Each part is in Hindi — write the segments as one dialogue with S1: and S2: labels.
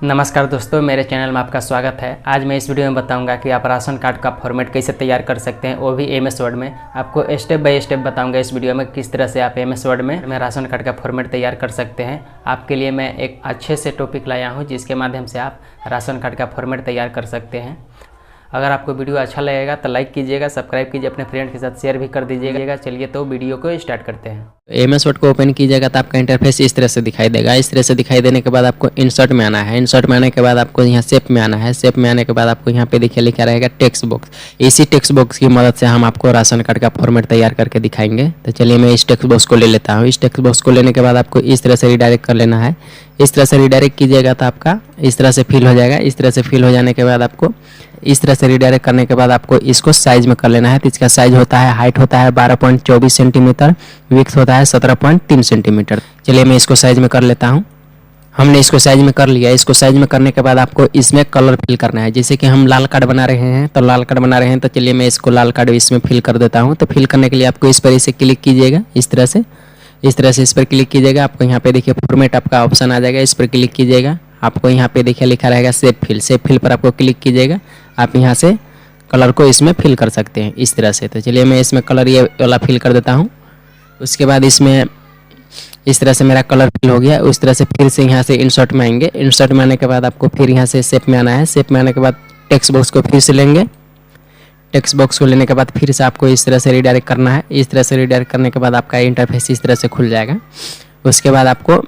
S1: नमस्कार दोस्तों, मेरे चैनल में आपका स्वागत है। आज मैं इस वीडियो में बताऊंगा कि आप राशन कार्ड का फॉर्मेट कैसे तैयार कर सकते हैं, वो भी एमएस वर्ड में। आपको स्टेप बाय स्टेप बताऊंगा इस वीडियो में किस तरह से आप एमएस वर्ड में राशन कार्ड का फॉर्मेट तैयार कर सकते हैं। आपके लिए मैं एक अच्छे से टॉपिक लाया हूँ जिसके माध्यम से आप राशन कार्ड का फॉर्मेट तैयार कर सकते हैं। अगर आपको वीडियो अच्छा लगेगा तो लाइक कीजिएगा, सब्सक्राइब कीजिए, अपने फ्रेंड के साथ शेयर भी कर दीजिएगा। चलिए तो वीडियो को स्टार्ट करते हैं।
S2: एमएस वर्ड को ओपन कीजिएगा तो आपका इंटरफेस इस तरह से दिखाई देगा। इस तरह से दिखाई देने के बाद आपको इंसर्ट में आना है। इंसर्ट में आने के बाद आपको यहाँ शेप में आना है। शेप में आने के बाद आपको यहाँ पे देखिए लिखा रहेगा टेक्स्ट बॉक्स। इसी टेक्स्ट बॉक्स की मदद से हम आपको राशन कार्ड का फॉर्मेट तैयार करके दिखाएंगे। तो चलिए मैं इस टेक्स्ट बॉक्स को ले लेता हूँ। इस टेक्स्ट बॉक्स को लेने के बाद आपको इस तरह से रिडायरेक्ट कर लेना है। इस तरह से रिडायरेक्ट कीजिएगा तो आपका इस तरह से फिल हो जाएगा। इस तरह से फिल हो जाने के बाद आपको इस तरह से रिडायरेक्ट करने के बाद आपको इसको साइज में कर लेना है। तो इसका साइज होता है, हाइट होता है 12.24 सेंटीमीटर, विड्थ होता है 17.3 सेंटीमीटर। चलिए मैं इसको साइज में कर लेता हूँ। हमने इसको साइज में कर लिया। इसको साइज में करने के बाद आपको इसमें कलर फिल करना है। जैसे कि हम लाल कार्ड बना रहे हैं, तो लाल कार्ड बना रहे हैं, तो चलिए मैं इसको लाल कार्ड इसमें फिल कर देता हूँ। तो फिल करने के लिए आपको इस पर इसे क्लिक कीजिएगा। इस तरह से इस पर क्लिक कीजिएगा। आपको यहाँ पे देखिए फॉर्मेट आपका ऑप्शन आ जाएगा। इस पर क्लिक कीजिएगा। आपको यहाँ पे देखिए लिखा रहेगा सेव फिल। सेव फिल पर आपको क्लिक कीजिएगा। आप यहाँ से कलर को इसमें फिल कर सकते हैं इस तरह से। तो चलिए मैं इसमें कलर ये वाला फिल कर देता हूँ। उसके बाद इसमें इस तरह से मेरा कलर फिल हो गया। उस तरह से फिर से यहाँ से इंसर्ट में आएंगे। इंसर्ट में आने के बाद आपको फिर यहाँ से शेप में आना है। शेप में आने के बाद टेक्स्ट बॉक्स को फिर से लेंगे। टेक्स्ट बॉक्स को लेने के बाद फिर से आपको इस तरह से रिडायरेक्ट करना है। इस तरह से रिडायरेक्ट करने के बाद आपका इंटरफेस इस तरह से खुल जाएगा। उसके बाद आपको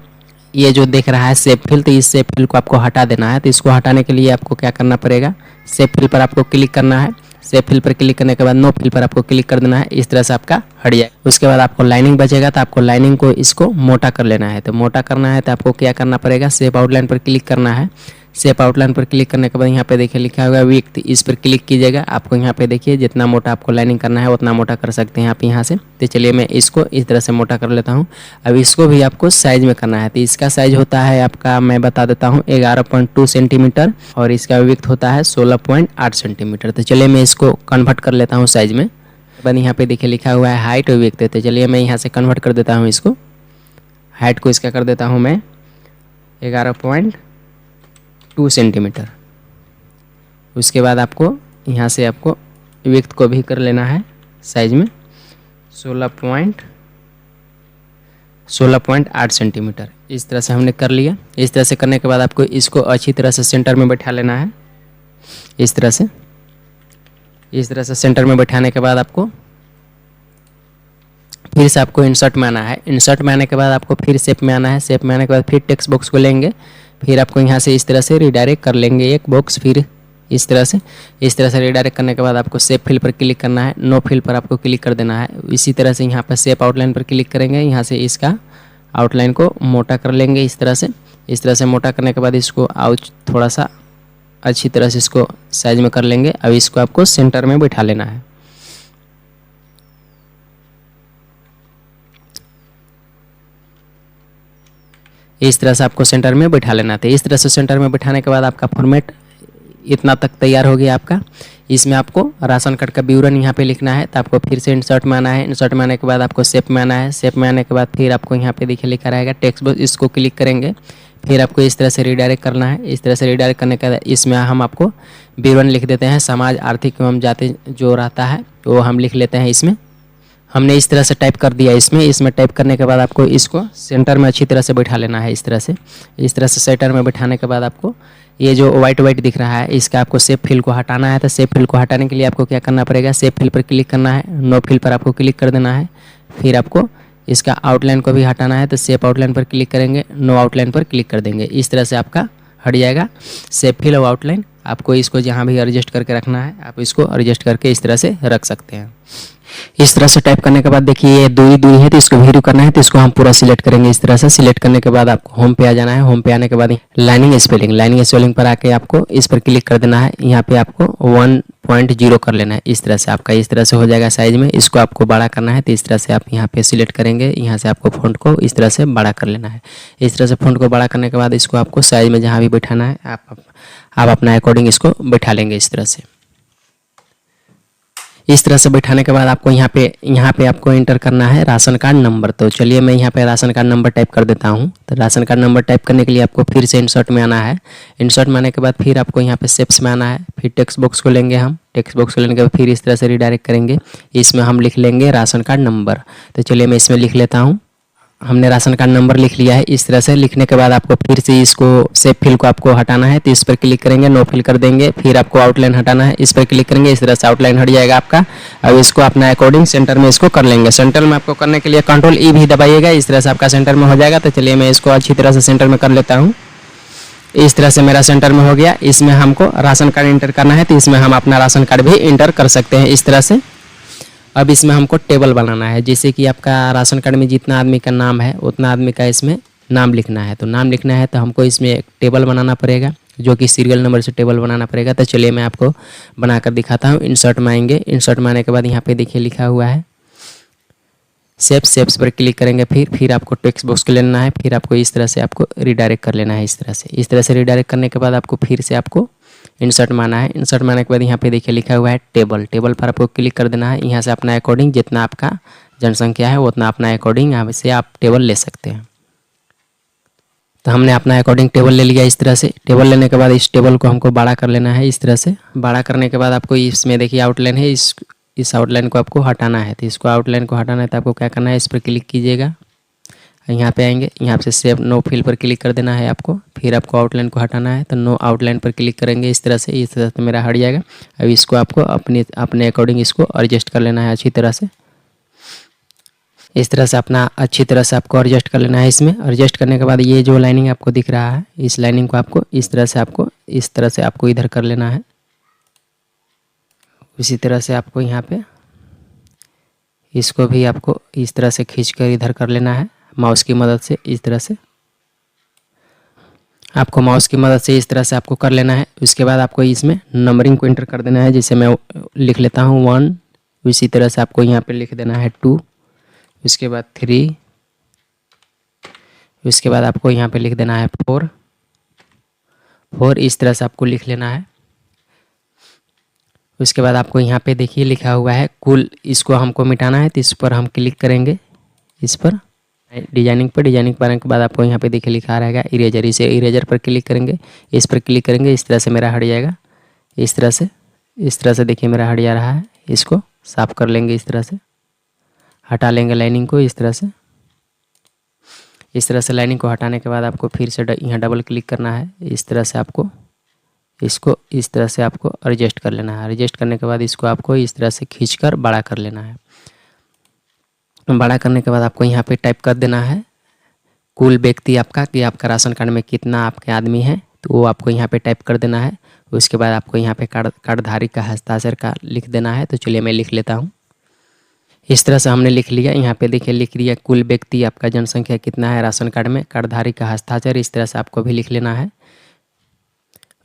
S2: ये जो देख रहा है सेव फिल, तो इस सेव फिल को आपको हटा देना है। तो इसको हटाने के लिए आपको क्या करना पड़ेगा, सेव फिल पर आपको क्लिक करना है। सेव फिल पर क्लिक करने के बाद नो फिल पर आपको क्लिक कर देना है। इस तरह से आपका हट जाएगा। उसके बाद आपको लाइनिंग बचेगा, तो आपको लाइनिंग को इसको मोटा कर लेना है। तो मोटा करना है तो आपको क्या करना पड़ेगा, शेप आउटलाइन पर क्लिक करना है। शेप आउटलाइन पर क्लिक करने के बाद यहाँ पे देखिए लिखा हुआ है विड्थ, इस पर क्लिक कीजिएगा। आपको यहाँ पे देखिए जितना मोटा आपको लाइनिंग करना है उतना मोटा कर सकते हैं आप यहाँ से। तो चलिए मैं इसको इस तरह से मोटा कर लेता हूँ। अब इसको भी आपको साइज में करना है। तो इसका साइज होता है आपका, मैं बता देता हूँ, 11.2 सेंटीमीटर और इसका विड्थ होता है 16.8 सेंटीमीटर। तो चलिए मैं इसको कन्वर्ट कर लेता हूँ साइज में। बाद यहाँ पे देखिए लिखा हुआ है हाइट और विड्थ। तो चलिए मैं यहाँ से कन्वर्ट कर देता हूँ इसको। हाइट को इसका कर देता हूँ मैं 11.2 सेंटीमीटर। उसके बाद आपको यहाँ से आपको विड्थ को भी कर लेना है साइज में 16.8 सेंटीमीटर। इस तरह से हमने कर लिया। इस तरह से करने के बाद आपको इसको अच्छी तरह से सेंटर में बैठा लेना है। इस तरह से सेंटर में बैठाने के बाद आपको फिर से आपको इंसर्ट में आना है। इंसर्ट में आने के बाद आपको फिर शेप में आना है। शेप में आने के बाद फिर टेक्स्ट बॉक्स को लेंगे। फिर आपको यहाँ से इस तरह से रिडायरेक्ट कर लेंगे एक बॉक्स। फिर इस तरह से रिडायरेक्ट करने के बाद आपको शेप फिल पर क्लिक करना है। नो फिल पर आपको क्लिक कर देना है। इसी तरह से यहाँ पर शेप आउटलाइन पर क्लिक करेंगे। यहाँ से इसका आउटलाइन को मोटा कर लेंगे इस तरह से मोटा करने के बाद इसको थोड़ा सा अच्छी तरह से इसको साइज में कर लेंगे। अब इसको आपको सेंटर में बैठा लेना है। इस तरह से आपको सेंटर में बैठा लेना था। इस तरह से सेंटर में बैठाने के बाद आपका फॉर्मेट इतना तक तैयार हो गया आपका। इसमें आपको राशन कार्ड का विवरण यहाँ पे लिखना है। तो आपको फिर से इंसर्ट में आना है। इंसर्ट में आने के बाद आपको शेप में आना है। शेप में आने के बाद फिर आपको यहाँ पे देखिए लिखा रहेगा टेक्स्ट बॉक्स, इसको क्लिक करेंगे। फिर आपको इस तरह से रिडायरेक्ट करना है। इस तरह से रिडायरेक्ट करने के बाद इसमें हम आपको विवरण लिख देते हैं। समाज, आर्थिक एवं जाति जो रहता है वो हम लिख लेते हैं इसमें। हमने इस तरह से टाइप कर दिया इसमें टाइप करने के बाद आपको इसको सेंटर में अच्छी तरह से बैठा लेना है। इस तरह से सेंटर में बैठाने के बाद आपको ये जो वाइट दिख रहा है इसका आपको शेप फिल को हटाना है। तो शेप फिल को हटाने के लिए आपको क्या करना पड़ेगा, शेप फिल पर क्लिक करना है। नो फिल पर आपको क्लिक कर देना है। फिर आपको इसका आउटलाइन को भी हटाना है। तो शेप आउटलाइन पर क्लिक करेंगे, नो आउटलाइन पर क्लिक कर देंगे। इस तरह से आपका हट जाएगा शेप फिल और आउटलाइन। आपको इसको जहाँ भी एडजस्ट करके रखना है आप इसको एडजस्ट करके इस तरह से रख सकते हैं। इस तरह से टाइप करने के बाद देखिए ये दूरी है, तो इसको वीडियो करना है। तो इसको हम पूरा सिलेक्ट करेंगे। इस तरह से सिलेक्ट करने के बाद आपको होम पे आ जाना है। होम पे आने के बाद लाइनिंग स्पेलिंग पर आके आपको इस पर क्लिक कर देना है। यहाँ पे आपको 1.0 कर लेना है। इस तरह से आपका इस तरह से हो जाएगा साइज में। इसको आपको बड़ा करना है। तो इस तरह से आप यहाँ पे सिलेक्ट करेंगे। यहाँ से आपको फ़ॉन्ट को इस तरह से बड़ा कर लेना है। इस तरह से फ़ॉन्ट को बड़ा करने के बाद इसको आपको साइज में जहाँ भी बैठाना है आप अपना अकॉर्डिंग इसको बैठा लेंगे इस तरह से। इस तरह से बैठाने के बाद आपको यहाँ पे आपको इंटर करना है राशन कार्ड नंबर। तो चलिए मैं यहाँ पे राशन कार्ड नंबर टाइप कर देता हूँ। तो राशन कार्ड नंबर टाइप करने के लिए आपको फिर से इंसर्ट में आना है। इंसर्ट में आने के बाद फिर आपको यहाँ पे शेप्स में आना है। फिर टेक्स्ट बॉक्स को लेंगे हम। टेक्स्ट बॉक्स को लेने के बाद फिर इस तरह से रिडायरेक्ट करेंगे। इसमें हम लिख लेंगे राशन कार्ड नंबर। तो चलिए मैं इसमें लिख लेता हूँ। हमने राशन कार्ड नंबर लिख लिया है। इस तरह से लिखने के बाद आपको फिर से इसको सेव फिल को आपको हटाना है। तो इस पर क्लिक करेंगे, नो फिल कर देंगे। फिर आपको आउटलाइन हटाना है, इस पर क्लिक करेंगे। इस तरह से आउटलाइन हट जाएगा आपका। अब इसको अपना अकॉर्डिंग सेंटर में इसको कर लेंगे। सेंटर में आपको करने के लिए कंट्रोल ई भी दबाइएगा। इस तरह से आपका सेंटर में हो जाएगा। तो चलिए मैं इसको अच्छी तरह से सेंटर में कर लेता हूँ। इस तरह से मेरा सेंटर में हो गया। इसमें हमको राशन कार्ड इंटर करना है, तो इसमें हम अपना राशन कार्ड भी इंटर कर सकते हैं इस तरह से। अब इसमें हमको टेबल बनाना है, जैसे कि आपका राशन कार्ड में जितना आदमी का नाम है उतना आदमी का इसमें नाम लिखना है। तो नाम लिखना है तो हमको इसमें एक टेबल बनाना पड़ेगा, जो कि सीरियल नंबर से टेबल बनाना पड़ेगा। तो चलिए मैं आपको बनाकर दिखाता हूँ। इंसर्ट में आएंगे। इंसर्ट में आने के बाद यहाँ पे देखिए लिखा हुआ है शेप्स पर क्लिक करेंगे। फिर आपको टेक्स्ट बॉक्स को लेना है। फिर आपको इस तरह से आपको रिडायरेक्ट कर लेना है। इस तरह से रिडायरेक्ट करने के बाद आपको फिर से आपको इंसर्ट में आना है। इंसर्ट में आने के बाद यहाँ पे देखिए लिखा हुआ है टेबल। टेबल पर आपको क्लिक कर देना है। यहाँ से अपना अकॉर्डिंग जितना आपका जनसंख्या है उतना अपना अकॉर्डिंग यहाँ से आप टेबल ले सकते हैं। तो हमने अपना अकॉर्डिंग टेबल ले लिया। इस तरह से टेबल लेने के बाद इस टेबल को हमको बड़ा कर लेना है। इस तरह से बड़ा करने के बाद आपको इसमें देखिए आउटलाइन है, इस आउटलाइन को आपको हटाना है। तो इसको आउटलाइन को हटाना है तो आपको क्या करना है, इस पर क्लिक कीजिएगा। यहाँ पे आएंगे, यहाँ से सेव नो फिल पर क्लिक कर देना है आपको। फिर आपको आउटलाइन को हटाना है तो नो आउटलाइन पर क्लिक करेंगे। इस तरह से मेरा हट जाएगा। अब इसको आपको अपने अकॉर्डिंग इसको एडजस्ट कर लेना है अच्छी तरह से। इस तरह से अपना अच्छी तरह से आपको एडजस्ट कर लेना है। इसमें एडजस्ट करने के बाद ये जो लाइनिंग आपको दिख रहा है, इस लाइनिंग को आपको इस तरह से आपको इधर कर लेना है। उसी तरह से आपको यहाँ पे इसको भी आपको इस तरह से खींच कर इधर कर लेना है माउस की मदद से। इस तरह से आपको माउस की मदद से इस तरह से आपको कर लेना है। उसके बाद आपको इसमें नंबरिंग को एंटर कर देना है। जैसे मैं लिख लेता हूँ 1, उसी तरह से आपको यहाँ पे लिख देना है 2, उसके बाद 3, उसके बाद आपको यहाँ पे लिख देना है 4। इस तरह से आपको लिख लेना है। उसके बाद आपको यहाँ पे देखिए लिखा हुआ है कुल, इसको हमको मिटाना है। तो इस पर हम क्लिक करेंगे, इस पर डिजाइनिंग पर आने के बाद आपको यहाँ पे देखिए लिखा रहेगा इरेजर। इसे इरेजर पर क्लिक करेंगे, इस पर क्लिक करेंगे। इस तरह से मेरा हट जाएगा। इस तरह से देखिए मेरा हट जा रहा है। इसको साफ कर लेंगे, इस तरह से हटा लेंगे लाइनिंग को। इस तरह से लाइनिंग को हटाने के बाद आपको फिर से यहाँ डबल क्लिक करना है। इस तरह से आपको इसको इस तरह से आपको एडजस्ट कर लेना है। एडजस्ट करने के बाद इसको आपको इस तरह से खींचकर बड़ा कर लेना है। बड़ा करने के बाद आपको यहाँ पे टाइप कर देना है कुल व्यक्ति आपका, कि आपका राशन कार्ड में कितना आपके आदमी है, तो वो आपको यहाँ पे टाइप कर देना है। उसके बाद आपको यहाँ पे कार्डधारी का हस्ताक्षर का लिख देना है। तो चलिए मैं लिख लेता हूँ। इस तरह से हमने लिख लिया। यहाँ पे देखिए लिख दिया कुल व्यक्ति आपका जनसंख्या कितना है राशन कार्ड में, कार्डधारी का हस्ताक्षर। इस तरह से आपको भी लिख लेना है।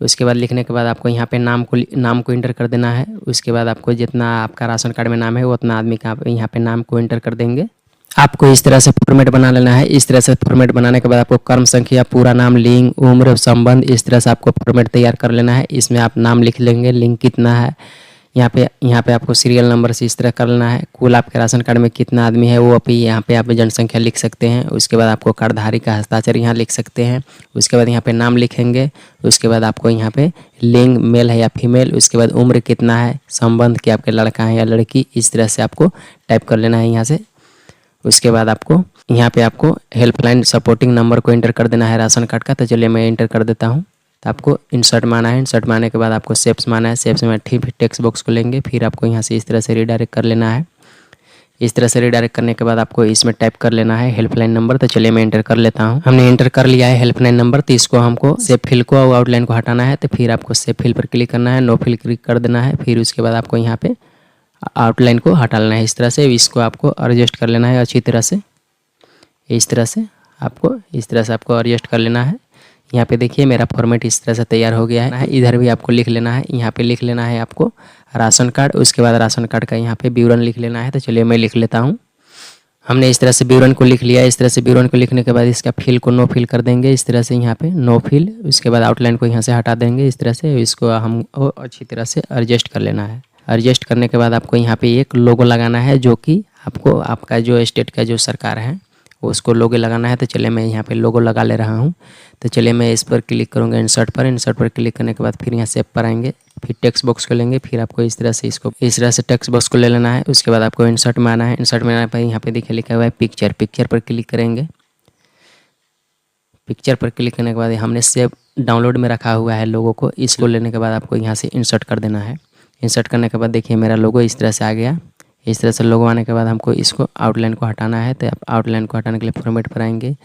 S2: उसके बाद लिखने के बाद आपको यहाँ पे नाम को इंटर कर देना है। उसके बाद आपको जितना आपका राशन कार्ड में नाम है उतना आदमी का आप यहाँ पे नाम को इंटर कर देंगे। आपको इस तरह से फॉर्मेट बना लेना है। इस तरह से फॉर्मेट बनाने के बाद आपको कर्म संख्या, पूरा नाम, लिंग, उम्र, संबंध, इस तरह से आपको फॉर्मेट तैयार कर लेना है। इसमें आप नाम लिख लेंगे, लिंग कितना है, यहाँ पे आपको सीरियल नंबर से इस तरह कर लेना है। कुल आपके राशन कार्ड में कितना आदमी है वो अभी यहाँ पे आप जनसंख्या लिख सकते हैं। उसके बाद आपको कार्डधारी का हस्ताक्षर यहाँ लिख सकते हैं। उसके बाद यहाँ पे नाम लिखेंगे। उसके बाद आपको यहाँ पे लिंग मेल है या फीमेल, उसके बाद उम्र कितना है, संबंध कि आपके लड़का है या लड़की, इस तरह से आपको टाइप कर लेना है यहाँ से। उसके बाद आपको यहाँ पे आपको हेल्पलाइन सपोर्टिंग नंबर को एंटर कर देना है राशन कार्ड का। तो चलिए मैं एंटर कर देता हूँ। तो आपको इंसर्ट में आना है। इंसर्ट में आने के बाद आपको शेप्स में आना है। शेप्स में ठीक टेक्स्ट बॉक्स को लेंगे। फिर आपको यहाँ से इस तरह से रिडायरेक्ट कर लेना है। इस तरह से रिडायरेक्ट करने के बाद आपको इसमें टाइप कर लेना है हेल्पलाइन नंबर। तो चलिए मैं एंटर कर लेता हूँ। हमने एंटर कर लिया है हेल्पलाइन नंबर। तो इसको हमको सेव फिल को और आउटलाइन को हटाना है। तो फिर आपको सेव फिल पर क्लिक करना है, नो फिल क्लिक कर देना है। फिर उसके बाद आपको यहाँ पे आउटलाइन को हटा लेना है। इस तरह से इसको आपको एडजस्ट कर लेना है अच्छी तरह से। इस तरह से आपको एडजस्ट कर लेना है। यहाँ पे देखिए मेरा फॉर्मेट इस तरह से तैयार हो गया है। इधर भी आपको लिख लेना है। यहाँ पे लिख लेना है आपको राशन कार्ड। उसके बाद राशन कार्ड का यहाँ पे विवरण लिख लेना है। तो चलिए मैं लिख लेता हूँ। हमने इस तरह से विवरण को लिख लिया। इस तरह से विवरण को लिखने के बाद इसका फिल को नो फिल कर देंगे। इस तरह से यहाँ पे नो फिल। उसके बाद आउटलाइन को यहाँ से हटा देंगे। इस तरह से इसको हम अच्छी तरह से एडजस्ट कर लेना है। एडजस्ट करने के बाद आपको यहाँ पे एक लोगो लगाना है, जो कि आपको आपका जो स्टेट का जो सरकार है उसको लोगो लगाना है। तो चलिए मैं यहाँ पे लोगो लगा ले रहा हूँ। तो चलिए मैं इस पर क्लिक करूँगा, इंसर्ट पर क्लिक करने के बाद फिर यहाँ सेव पर आएंगे, फिर टेक्स्ट बॉक्स को लेंगे, फिर आपको इस तरह से टेक्स्ट बॉक्स को ले लेना है। उसके बाद आपको इंसर्ट में आना है। इंसर्ट में आने पर यहाँ पे देखिए लिखा हुआ है पिक्चर पर क्लिक करेंगे। पिक्चर पर क्लिक करने के बाद हमने सेव डाउनलोड में रखा हुआ है लोगो को, इसको लेने के बाद आपको यहाँ से इंसर्ट कर देना है। इंसर्ट करने के बाद देखिए मेरा लोगो इस तरह से आ गया। इस तरह से लोगो आने के बाद हमको इसको आउटलाइन को हटाना है। तो आप आउटलाइन को हटाने के लिए फॉर्मेट पर आएंगे,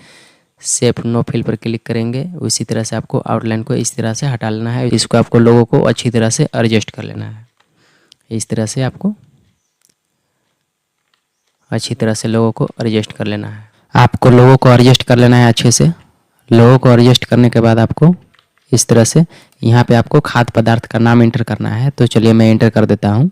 S2: सेव नो फिल पर क्लिक करेंगे। उसी तरह से आपको आउटलाइन को इस तरह से हटा लेना है। इसको आपको लोगो को अच्छी तरह से एडजस्ट कर लेना है। इस तरह से आपको अच्छी तरह से लोगो को एडजस्ट कर लेना है। आपको लोगो को एडजस्ट कर लेना है अच्छे से। लोगो को एडजस्ट करने के बाद आपको इस तरह से यहाँ पे आपको खाद्य पदार्थ का नाम एंटर करना है। तो चलिए मैं एंटर कर देता हूँ।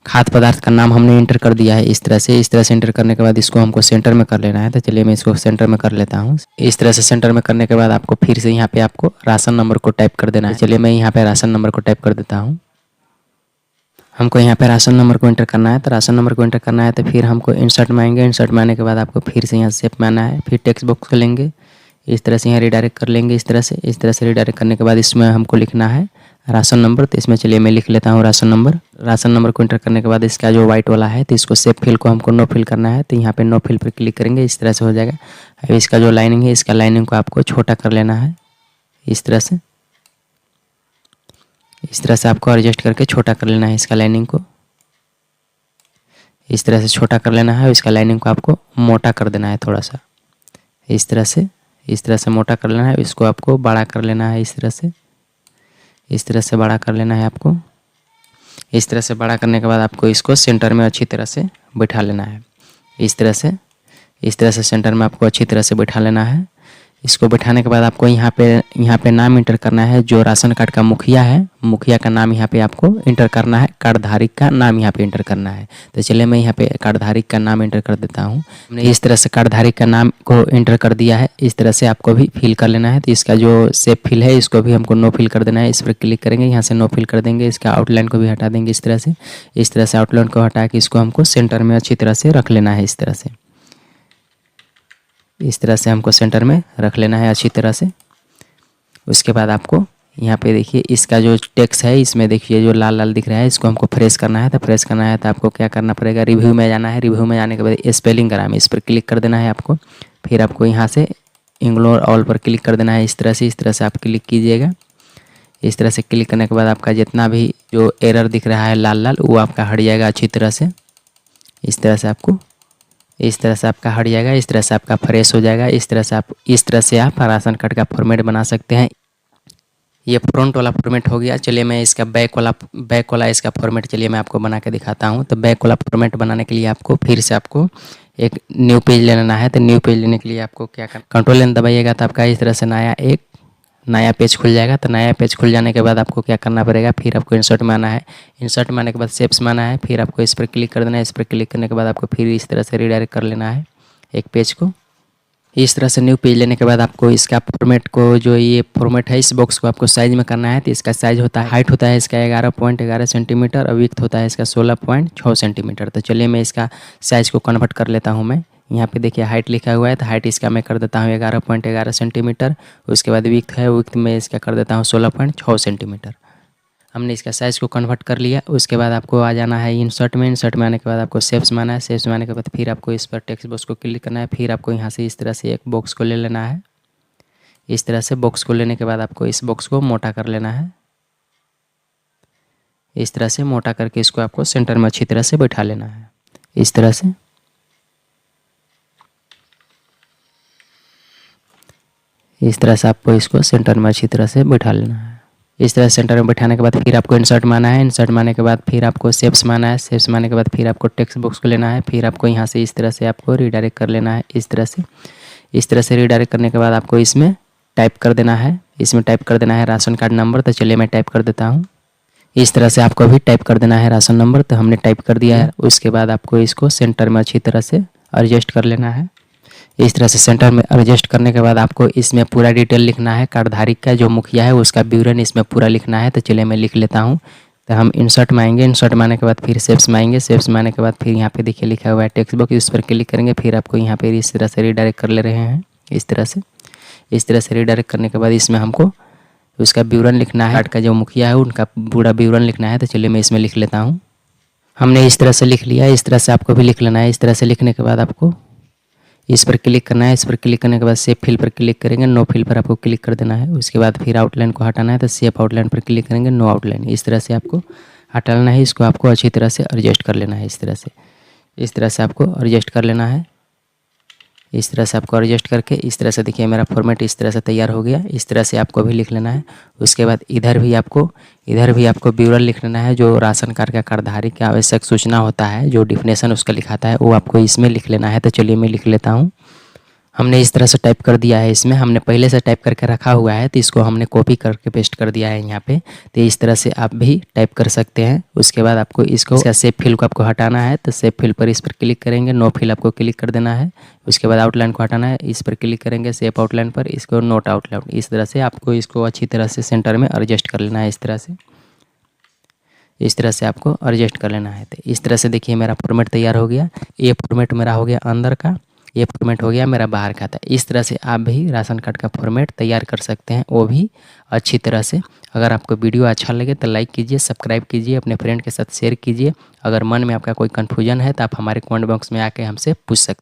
S2: खाद्य पदार्थ का नाम हमने एंटर कर दिया है। इस तरह से एंटर करने के बाद इसको हमको सेंटर में कर लेना है। तो चलिए मैं इसको सेंटर में कर लेता हूँ। इस तरह से सेंटर में करने के बाद आपको फिर से यहाँ पे आपको राशन नंबर को टाइप कर देना है। चलिए मैं यहाँ पे राशन नंबर को टाइप कर देता हूँ। हमको यहाँ पे राशन नंबर को एंटर करना है। तो राशन नंबर को एंटर करना है तो फिर हमको इंसर्ट में आएंगे। इंसर्ट में आने के बाद आपको फिर से यहाँ सेप में आना है, फिर टेक्स्ट बॉक्स को लेंगे, इस तरह से यहाँ रिडायरेक्ट कर लेंगे। इस तरह से रिडायरेक्ट करने के बाद इसमें हमको लिखना है राशन नंबर। तो इसमें चलिए मैं लिख लेता हूँ राशन नंबर। राशन नंबर को एंटर करने के बाद इसका जो वाइट वाला है तो इसको सेव फिल को हमको नो फिल करना है। तो यहाँ पे नो फिल पर क्लिक करेंगे, इस तरह से हो जाएगा। अब इसका जो लाइनिंग है, इसका लाइनिंग को आपको छोटा कर लेना है। इस तरह से आपको एडजस्ट करके छोटा कर लेना है इसका लाइनिंग को। इस तरह से छोटा कर लेना है। इसका लाइनिंग को आपको मोटा कर देना है थोड़ा सा। इस तरह से मोटा कर लेना है। इसको आपको बड़ा कर लेना है। इस तरह से बड़ा कर लेना है आपको। इस तरह से बड़ा करने के बाद आपको इसको सेंटर में अच्छी तरह से बैठा लेना है। इस तरह से सेंटर में आपको अच्छी तरह से बैठा लेना है। इसको बैठाने के बाद आपको यहाँ पे नाम इंटर करना है। जो राशन कार्ड का मुखिया है, मुखिया का नाम यहाँ पे आपको इंटर करना है। कार्डधारक का नाम यहाँ पे इंटर करना है। तो चलिए मैं यहाँ पे कार्डधारक का नाम इंटर कर देता हूँ। हमने इस तरह से कार्डधारक का नाम को इंटर कर दिया है। इस तरह से आपको भी फिल कर लेना है। तो इसका जो सेव फिल है इसको भी हमको नो फिल कर देना है। इस पर क्लिक करेंगे, यहाँ से नो फिल कर देंगे। इसका आउटलाइन को भी हटा देंगे। इस तरह से आउटलाइन को हटा के इसको हमको सेंटर में अच्छी तरह से रख लेना है। इस तरह से हमको सेंटर में रख लेना है अच्छी तरह से। उसके बाद आपको यहाँ पे देखिए इसका जो टेक्स्ट है, इसमें देखिए जो लाल लाल दिख रहा है, इसको हमको फ्रेश करना है। तो आपको क्या करना पड़ेगा, रिव्यू में जाना है। रिव्यू में जाने के बाद स्पेलिंग ग्रामर इस पर क्लिक कर देना है आपको। फिर आपको यहाँ से इग्नोर ऑल पर क्लिक कर देना है। इस तरह से आप क्लिक कीजिएगा। इस तरह से क्लिक करने के बाद आपका जितना भी जो एरर दिख रहा है लाल लाल, वो आपका हट जाएगा अच्छी तरह से। इस तरह से आपका हट जाएगा। इस तरह से आपका फ्रेश हो जाएगा। इस तरह से आप राशन कार्ड का फॉर्मेट बना सकते हैं। ये फ्रंट वाला फॉर्मेट हो गया। चलिए मैं इसका बैक वाला इसका फॉर्मेट चलिए मैं आपको बना के दिखाता हूँ। तो बैक वाला फॉर्मेट बनाने के लिए आपको फिर से आपको एक न्यू पेज ले लेना है। तो न्यू पेज लेने के लिए आपको क्या करना, कंट्रोल एन दबाइएगा तो आपका इस तरह से नया पेज खुल जाएगा। तो नया पेज खुल जाने के बाद आपको क्या करना पड़ेगा, फिर आपको इंसर्ट में आना है। इंसर्ट में आने के बाद शेप्स में आना है। फिर आपको इस पर क्लिक कर देना है। इस पर क्लिक करने के बाद आपको फिर इस तरह से रिडायरेक्ट कर लेना है एक पेज को। इस तरह से न्यू पेज लेने के बाद आपको इसका फॉर्मेट को, जो ये फॉर्मेट है इस बॉक्स को आपको साइज में करना है। तो इसका साइज होता है, हाइट होता है इसका 11.11 सेंटीमीटर और विड्थ होता है इसका 16.6 सेंटीमीटर। तो चलिए मैं इसका साइज़ को कन्वर्ट कर लेता हूँ। मैं यहाँ पे देखिए हाइट लिखा हुआ है, तो हाइट इसका मैं कर देता हूँ 11.11 सेंटीमीटर। उसके बाद विड्थ है, विड्थ में इसका कर देता हूँ 16.6 सेंटीमीटर। हमने इसका साइज़ को कन्वर्ट कर लिया। उसके बाद आपको आ जाना है इंसर्ट में। इंसर्ट में आने के बाद आपको शेप्स में आना है। शेप्स में आने के बाद फिर आपको इस पर टेक्स्ट बॉक्स को क्लिक करना है। फिर आपको यहाँ से इस तरह से एक बॉक्स को ले लेना है। इस तरह से बॉक्स को लेने के बाद आपको इस बॉक्स को मोटा कर लेना है। इस तरह से मोटा करके इसको आपको सेंटर में अच्छी तरह से बैठा लेना है। इस तरह से आपको इसको सेंटर में अच्छी तरह से बैठा लेना है। इस तरह सेंटर में बैठाने के बाद फिर आपको इंसर्ट में आना है। इंसर्ट में आने के बाद फिर आपको शेप्स में आना है। शेप्स में आने के बाद फिर आपको टेक्स्ट बॉक्स को लेना है। फिर आपको यहाँ से इस तरह से आपको रिडायरेक्ट कर लेना है। इस तरह से रिडायरेक्ट करने के बाद आपको इसमें टाइप कर देना है राशन कार्ड नंबर। तो चलिए मैं टाइप कर देता हूँ। इस तरह से आपको भी टाइप कर देना है राशन नंबर। तो हमने टाइप कर दिया है। उसके बाद आपको इसको सेंटर में अच्छी तरह से एडजस्ट कर लेना है। इस तरह से सेंटर में एडजस्ट करने के बाद आपको इसमें पूरा डिटेल लिखना है। कार्डधारी का जो मुखिया है उसका विवरण इसमें पूरा लिखना है। तो चलिए मैं लिख लेता हूँ। तो हम इंसर्ट में आएंगे, इंसर्ट में आने के बाद फिर शेप्स में आएंगे, शेप्स में आने के बाद फिर यहाँ पे देखिए लिखा हुआ है टेक्स्ट बॉक्स, इस पर क्लिक करेंगे। फिर आपको यहाँ पे इस तरह से रीडायरेक्ट कर ले रहे हैं। इस तरह से रीडायरेक्ट करने के बाद इसमें हमको उसका विवरण लिखना है। कार्ड का जो मुखिया है उनका पूरा विवरण लिखना है। तो चलिए मैं इसमें लिख लेता हूँ। हमने इस तरह से लिख लिया, इस तरह से आपको भी लिख लेना है। इस तरह से लिखने के बाद आपको इस पर क्लिक करना है। इस पर क्लिक करने के बाद सेव फिल पर क्लिक करेंगे, नो फिल पर आपको क्लिक कर देना है। उसके बाद फिर आउटलाइन को हटाना है तो सेव आउटलाइन पर क्लिक करेंगे, नो आउटलाइन। इस तरह से आपको हटाना है। इसको आपको अच्छी तरह से एडजस्ट कर लेना है। इस तरह से आपको एडजस्ट कर लेना है। इस तरह से आपको एडजस्ट करके इस तरह से देखिए मेरा फॉर्मेट इस तरह से तैयार हो गया। इस तरह से आपको भी लिख लेना है। उसके बाद इधर भी आपको विवरण लिख लेना है। जो राशन कार्ड का कार्डधारी का आवश्यक सूचना होता है, जो डिफिनेशन उसका लिखाता है, वो आपको इसमें लिख लेना है। तो चलिए मैं लिख लेता हूँ। हमने इस तरह से टाइप कर दिया है। इसमें हमने पहले से टाइप करके रखा हुआ है, तो इसको हमने कॉपी करके पेस्ट कर दिया है यहाँ पे। तो इस तरह से आप भी टाइप कर सकते हैं। उसके बाद आपको इसको सेव फिल को आपको हटाना है। तो सेव फिल पर इस पर क्लिक करेंगे, नो फिल आपको क्लिक कर देना है। उसके बाद आउटलाइन को हटाना है, इस पर क्लिक करेंगे, सेव आउटलाइन पर, इसको नोट आउटलाइन। इस तरह से आपको इसको अच्छी तरह से सेंटर में एडजस्ट कर लेना है। इस तरह से आपको एडजस्ट कर लेना है। तो इस तरह से देखिए मेरा फॉर्मेट तैयार हो गया। ये फॉर्मेट मेरा हो गया अंदर का, ये फॉर्मेट हो गया मेरा बाहर का था। इस तरह से आप भी राशन कार्ड का फॉर्मेट तैयार कर सकते हैं, वो भी अच्छी तरह से। अगर आपको वीडियो अच्छा लगे तो लाइक कीजिए, सब्सक्राइब कीजिए, अपने फ्रेंड के साथ शेयर कीजिए। अगर मन में आपका कोई कन्फ्यूजन है तो आप हमारे कमेंट बॉक्स में आके हमसे पूछ सकते हैं।